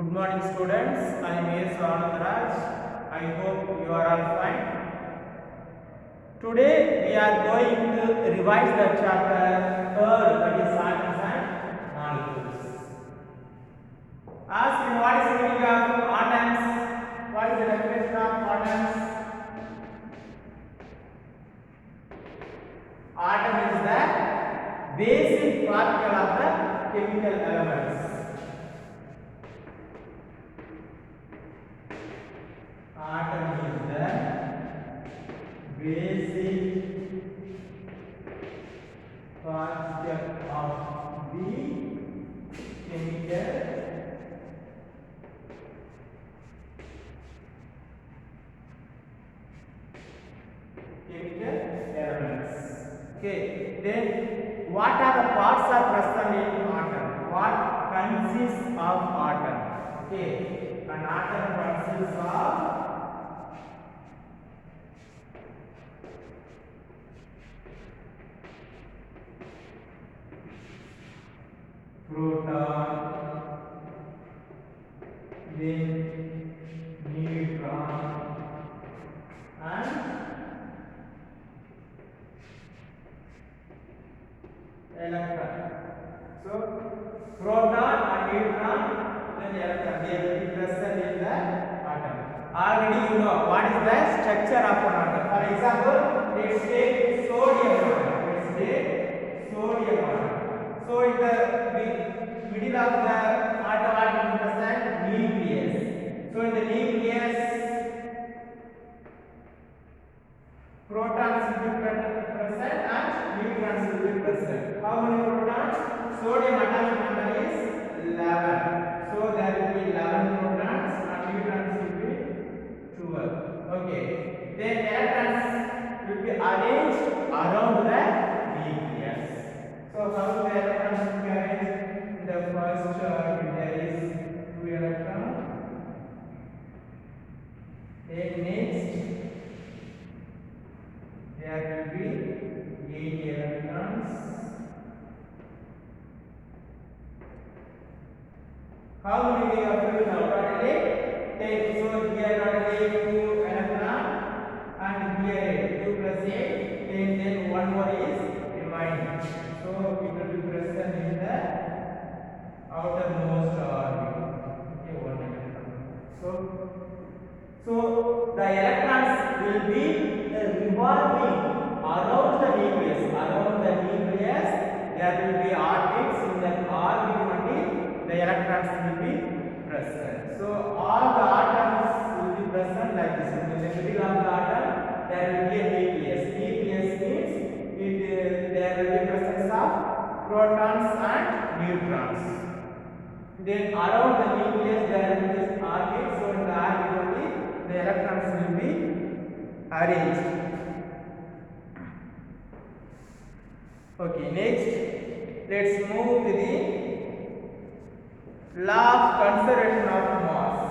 Good morning, students. I am A. Swanandaraj. I hope you are all fine. Today we are going to revise the chapter third, that is atoms and molecules. Ask me what is the meaning of atoms? What is the definition of atoms? Atom is the basic particle of the chemical elements. Atom is the basic particle of the chemical elements. Okay, then what are the parts are present in atom? What consists of atom? Okay, an atom consists of proton, then neutron and electron. So proton and neutron, then electron, they will be present in the atom. Already you know what is the structure of an atom. For example, let's take sodium atom. Let's take sodium atom. So in the middle of the atom, what is present? Nucleus. So in the nucleus, protons will be present and neutrons will be present. How many protons? Sodium atomic number is 11. So there will be 11 protons and neutrons will be 12. Okay. Then electrons will be arranged around the nucleus. So how the electrons will be arranged? In the first there is 2 electrons. Then next there will be 8 electrons. How many we have filled now? Totally 10. So here totally 2 electrons and here 2 plus 8. Then one more is remaining. So it will be present in the outermost orbit. Okay, 1 electron. So the electrons will be revolving around the nucleus. Around the nucleus, there will be orbits. In that orbit only, the electrons will be present. So all the atoms will be present like this. In the middle of the atom, there will be a nucleus. Nucleus means there will be presence of protons and neutrons. Then around the nucleus, there will be orbit. So in the orbit only, the electrons will be arranged. Okay, next let's move to the law of conservation of mass.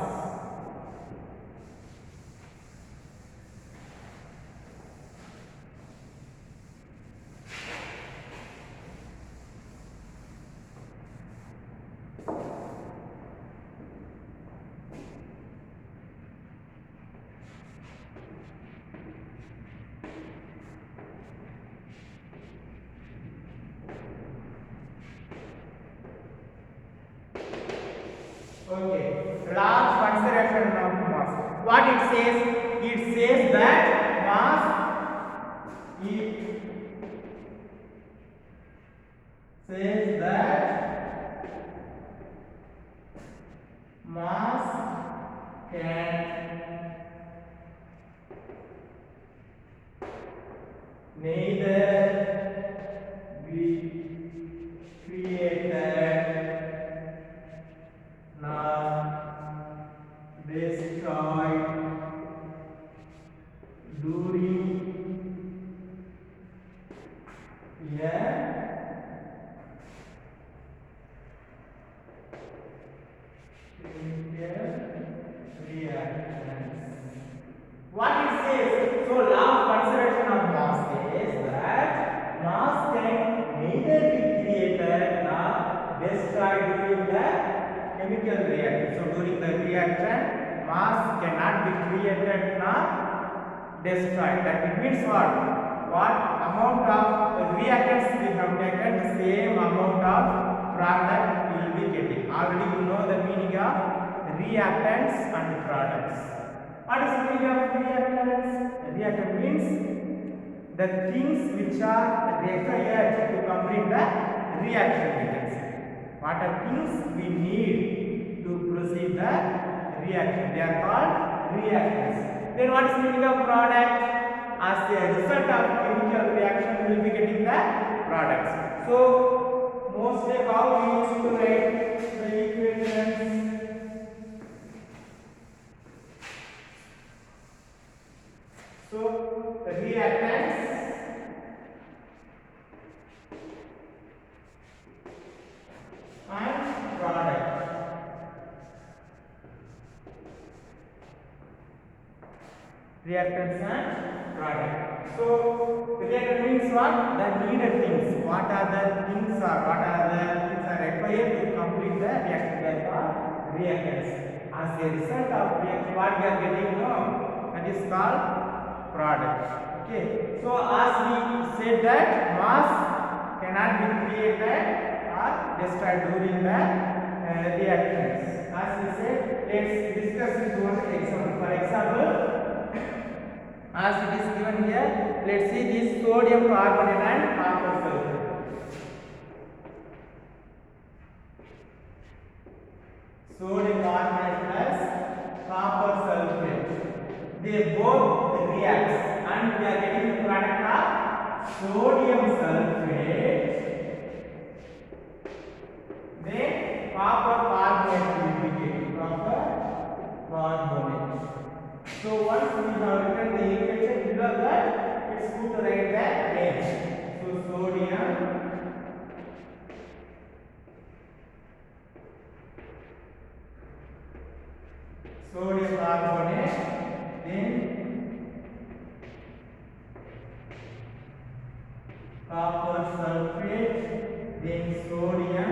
Okay, law of conservation of mass. What it says? It says that mass. It says that mass can neither be created nor destroyed during reactions. What it says? So law of conservation of mass says that mass can neither be created nor destroyed during the chemical reaction. So during the reaction, mass cannot be created nor destroyed. That it means what? What amount of reactants we have taken, the same amount of product we will be getting. Already you know the meaning of reactants and products. What is the meaning of reactants? Reactant means the things which are required to complete the reaction, we can say. What are things we need to proceed the reaction? They are called reactants. Then what is the meaning of product? As a result of chemical reaction, we will be getting the products. So mostly how we used to write the equations. So the reactants and product. Reactants and product. So reactant means what? The needed things. What are the things are required to complete the reaction? They are called reactants. As a result of reaction, what we are getting now, that is called product. Okay. So as we said that mass cannot be created or destroyed during the reactions. As we said, let's discuss into one example. For example, as it is given here, let's see this sodium carbonate and copper sulfate. Sodium carbonate plus copper sulfate. They both react and we are getting the product of sodium sulfate. Then copper carbonate will be getting copper carbonate. So once we have written the equation below that, it's good to write the name. So sodium carbonate, then copper sulfate, then sodium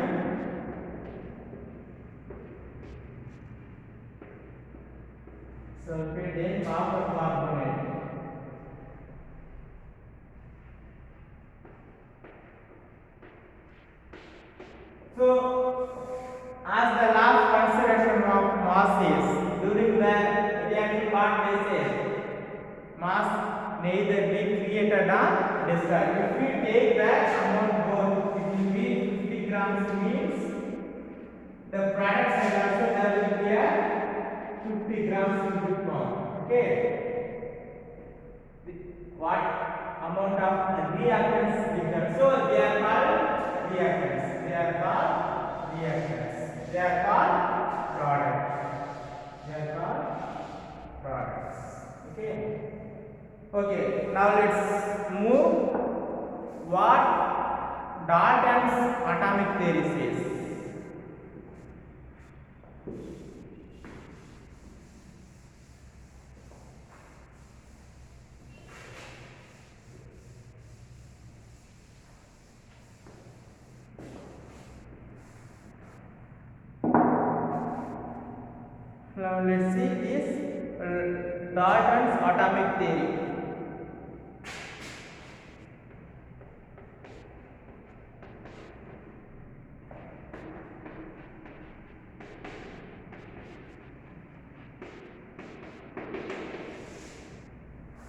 sulfate, then copper carbonate. So as the last consideration of mass is, during the reactive part they say mass neither be created nor destroyed. If we take that amount both, it will be 50 grams means the product side also there will be a 50 grams cubic mole. Okay. What amount of reactants we have? So they are called reactants. They are called reactants. They are called products. They are called products. Okay. Okay. Now let's move. What Dalton's atomic theory says. Now let's see this Dalton's atomic theory.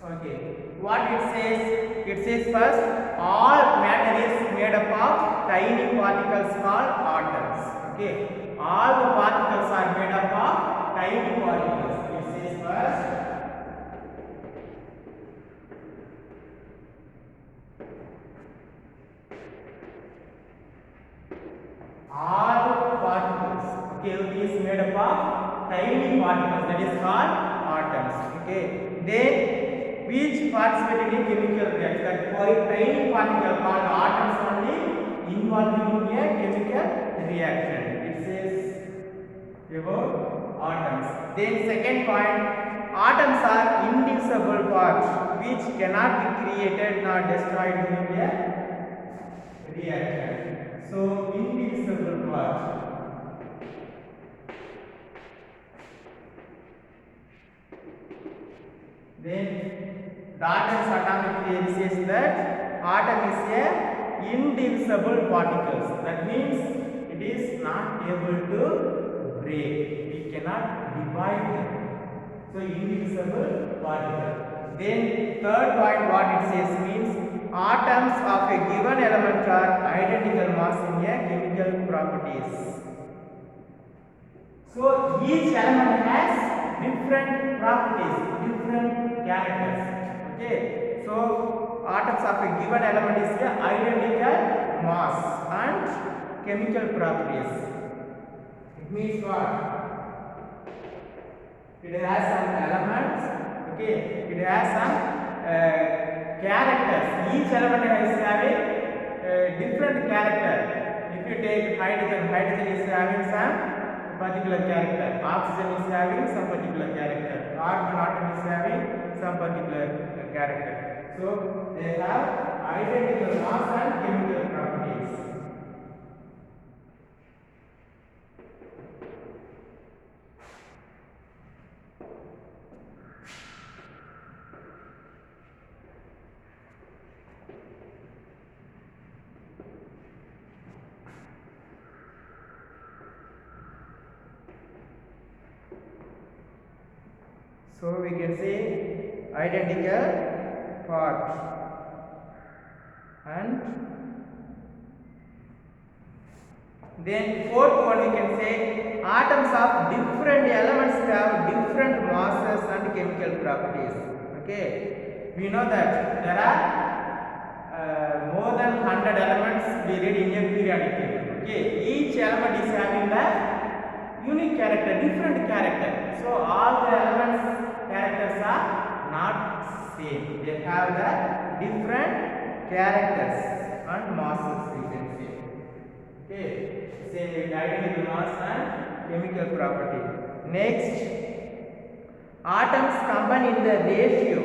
Okay, what it says? It says first, all matter is made up of tiny particles called atoms. Okay, all the particles are made up of tiny particles. It says first, all particles. Okay, it is made up of tiny particles. That is called atoms. Okay, then which participating in chemical reaction? That for a tiny particle called atoms only involved in a chemical reaction. It says about atoms. Then second point, atoms are indivisible parts which cannot be created nor destroyed during a reaction. So indivisible parts. Dalton's atomic theory says that atom is a indivisible particles. That means it is not able to break. We cannot divide them. So indivisible particle. Then third point what it says means atoms of a given element are identical mass in a chemical properties. So each element has different properties, different characters. Okay. So atoms of a given element is a identical mass and chemical properties. It means what? It has some elements. Okay. It has some characters. Each element is having different character. If you take hydrogen, hydrogen is having some particular character. Oxygen is having some particular character. Carbon atom is having some particular character. So they have identical mass and chemical properties. So we can say identical part and then fourth one we can say atoms of different elements have different masses and chemical properties. Okay, we know that there are more than 100 elements we read in a periodic table. Okay, each element is having the unique character, different character. So all the elements characters are not same. They have the different characters and masses we can say. Okay, same with identical mass and chemical property. Next, atoms combine in the ratio.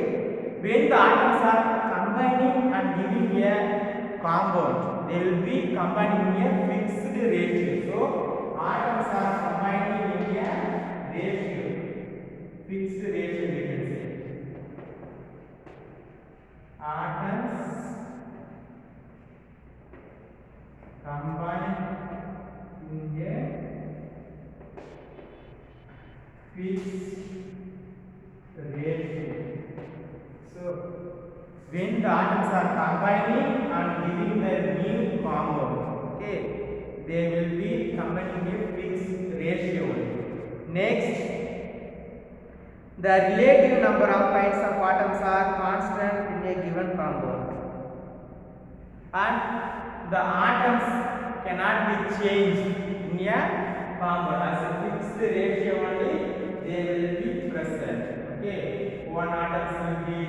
When the atoms are combining and giving a compound, they will be combining in a fixed ratio. So atoms are combining in a ratio, fixed ratio we can say. Atoms combine in a fixed ratio. So when the atoms are combining and giving the new compound, okay, they will be combining a fixed ratio. Next, the relative number of kinds of atoms are constant in a given compound, and the atoms cannot be changed in a compound. As a fixed ratio only they will be present. Okay, one atoms will be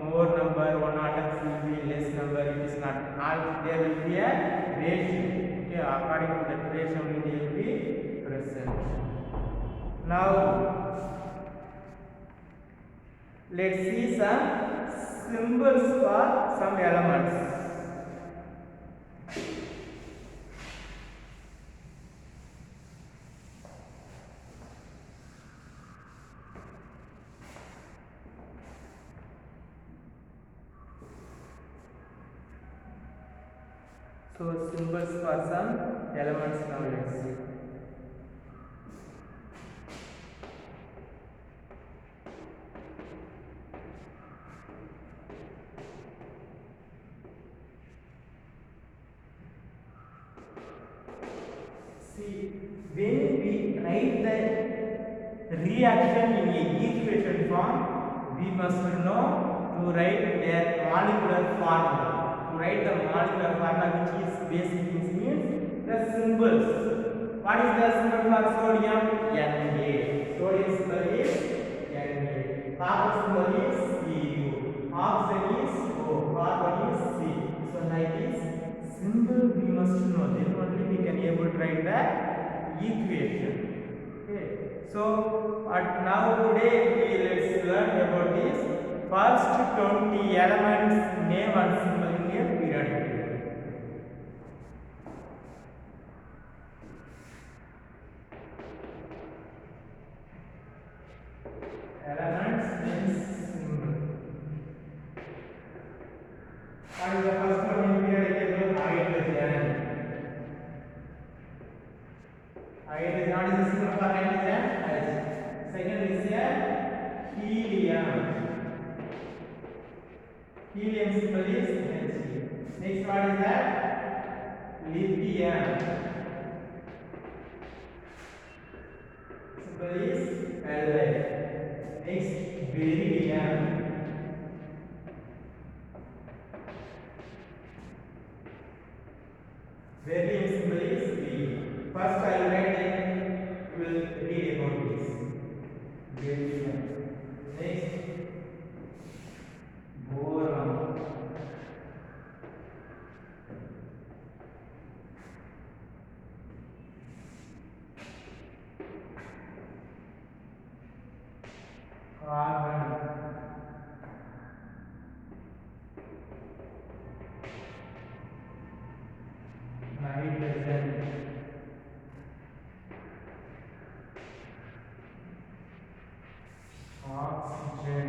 more number, one atoms will be less number. It is not all, there will be a ratio. Okay, according to that ratio only they will be present. Now let's see some symbols for some elements. So symbols for some elements now let's see. See, when we write the reaction in a equation form, we must know to write their molecular formula. To write the molecular formula, which is basic things, means the symbols. What is the symbol for sodium? Na. Sodium symbol is Na. Copper symbol is Cu. Oxygen is O. Carbon is C. So like this symbol we must know. Then only we can able to write the equation. Okay. So now today we let's learn about this first 20 elements name and symbol in a periodic table. Elements and symbol. Hydrogen. What is the symbol for hydrogen? H. Second is a helium. Helium symbol is H. Next what is that? Lithium. Symbol is Li. Next beryllium. Beryllium symbol is B. First I will write it. We will read about this. Beryllium. Next boron. Carbon. Nitrogen. Oxygen.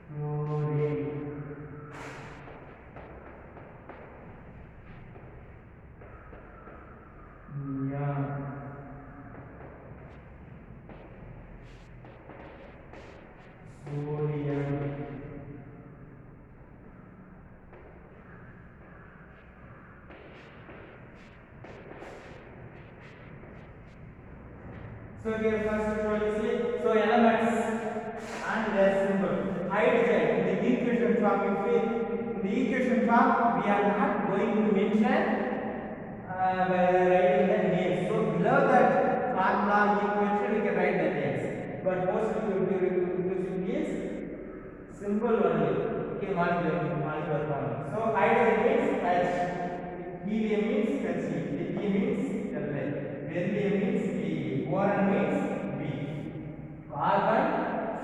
Fluorine. Neon. Sodium. So here first one you see, so elements and their symbol. Hydrogen in the equation form, in the equation form we are not going to mention by writing the names. So below that formula equation we can write the names. But mostly we will be using this symbol only. Okay, molecular form. So hydrogen means H, helium means H, lithium means Li, beryllium means B, boron means B, carbon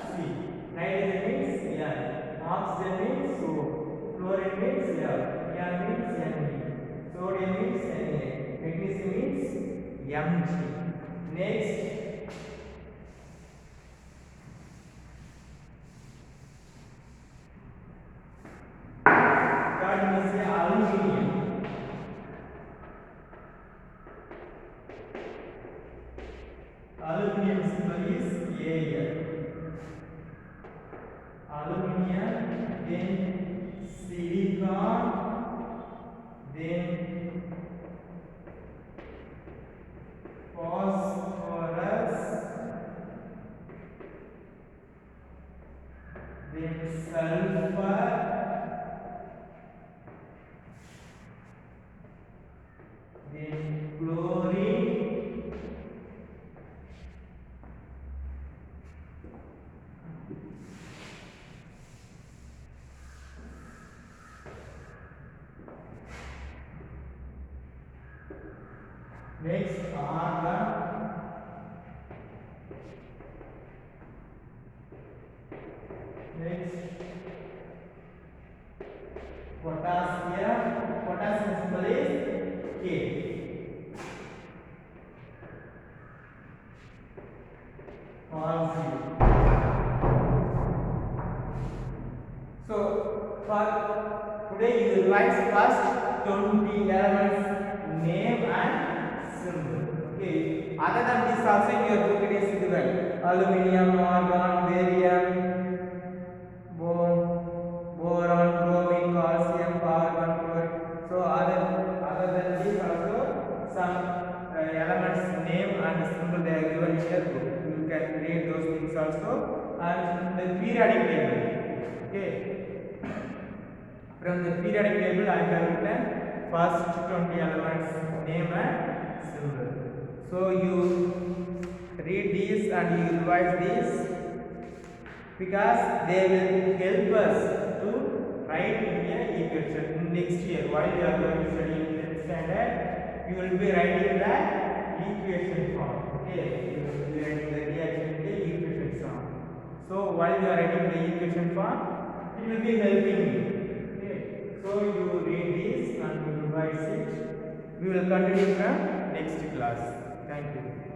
C, nitrogen means N, oxygen means O, fluorine means F, neon means Ne, sodium means Na, magnesium means Mg. Next, third is aluminium. Aluminium symbol is Al. Aluminium, then silicon, then phosphorus, then sulfur, then chlorine, next argon, next potassium. Potassium symbol is K. Calcium. So for today you will write first 20 elements name and symbol. Okay. Other than this also in your book it is given aluminium, argon, barium, boron, bromine, calcium, carbon, fluorine. So other than this also some elements name and symbol they are given in your book. You can read those things also, and the periodic table. Okay. From the periodic table I have written first 20 elements name and symbol. So you read these and you revise these because they will help us to write in the equation next year. While you are going to study in 10th standard, you will be writing the equation form. Okay, you will be writing the reaction in the equation form. So while you are writing the equation form, it will be helping you. Okay, so you read this and you revise it. We will continue from next class. Thank you.